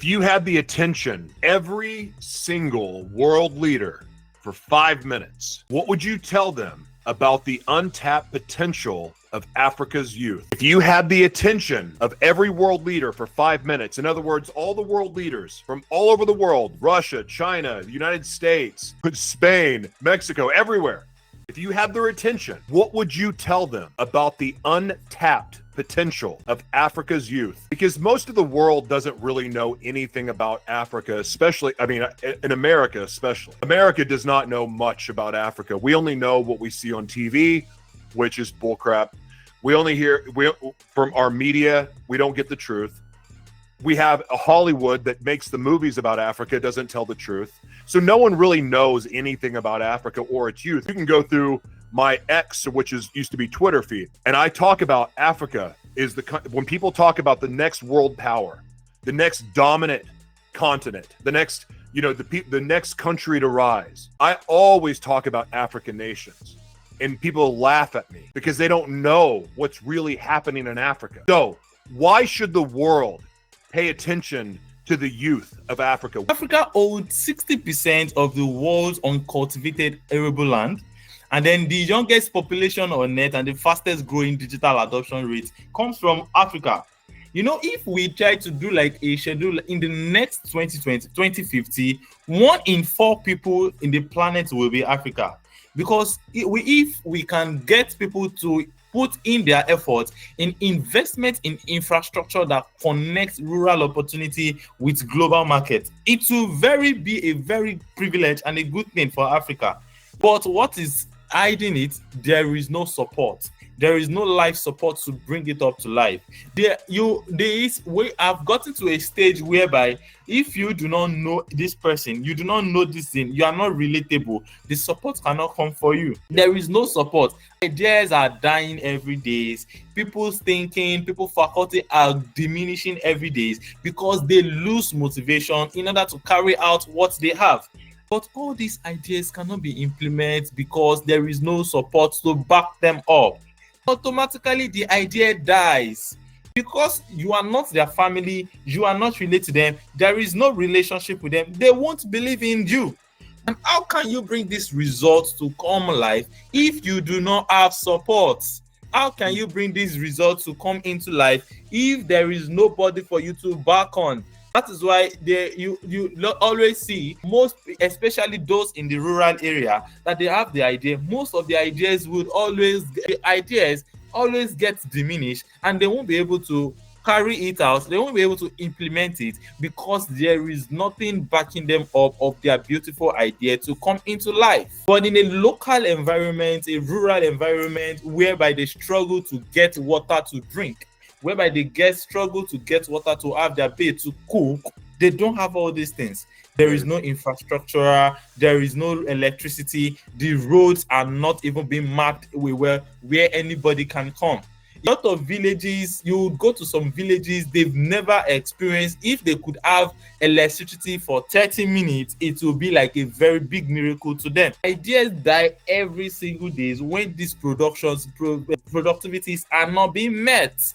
If you had the attention, every single world leader for 5 minutes, what would you tell them about the untapped potential of Africa's youth? If you had the attention of every world leader for 5 minutes, in other words, all the world leaders from all over the world, Russia, China, the United States, Spain, Mexico, everywhere, if you had their attention, what would you tell them about the untapped potential of Africa's youth? Because most of the world doesn't really know anything about Africa, especially, in America especially. America does not know much about Africa. We only know what we see on TV, which is bullcrap. We only hear from our media. We don't get the truth. We have a Hollywood that makes the movies about Africa, doesn't tell the truth. So no one really knows anything about Africa or its youth. You can go through my X, which used to be Twitter feed, and I talk about Africa is when people talk about the next world power, the next dominant continent, the next, the next country to rise. I always talk about African nations, and people laugh at me because they don't know what's really happening in Africa. So why should the world pay attention to the youth of Africa? Africa owns 60% of the world's uncultivated arable land, and then the youngest population on net and the fastest growing digital adoption rate comes from Africa. If we try to do like a schedule in the next 2050, 1 in 4 people in the planet will be Africa. Because if we can get people to put in their efforts in investment in infrastructure that connects rural opportunity with global market, it will be a very privilege and a good thing for Africa. But what is hiding it? There is no support. There is no life support to bring it up to life. We have gotten to a stage whereby if you do not know this person, you do not know this thing, you are not relatable, the support cannot come for you. There is no support. Ideas are dying every day. People's thinking, people's faculty are diminishing every day because they lose motivation in order to carry out what they have. But all these ideas cannot be implemented because there is no support to back them up. Automatically the idea dies because you are not their family, you are not related to them, there is no relationship with them, they won't believe in you. And how can you bring these results to come life if you do not have support? How can you bring these results to come into life if there is nobody for you to back on? That is why you always see most, especially those in the rural area, that they have the idea. Most of the ideas always get diminished, and they won't be able to carry it out. They won't be able to implement it because there is nothing backing them up of their beautiful idea to come into life. But in a local environment, a rural environment, whereby they struggle to get water to drink, whereby they struggle to get water to have their baby to cook, they don't have all these things. There is no infrastructure, there is no electricity, the roads are not even being marked where anybody can come. A lot of villages, you would go to some villages they've never experienced. If they could have electricity for 30 minutes, it will be like a very big miracle to them. Ideas die every single day when these productivities are not being met.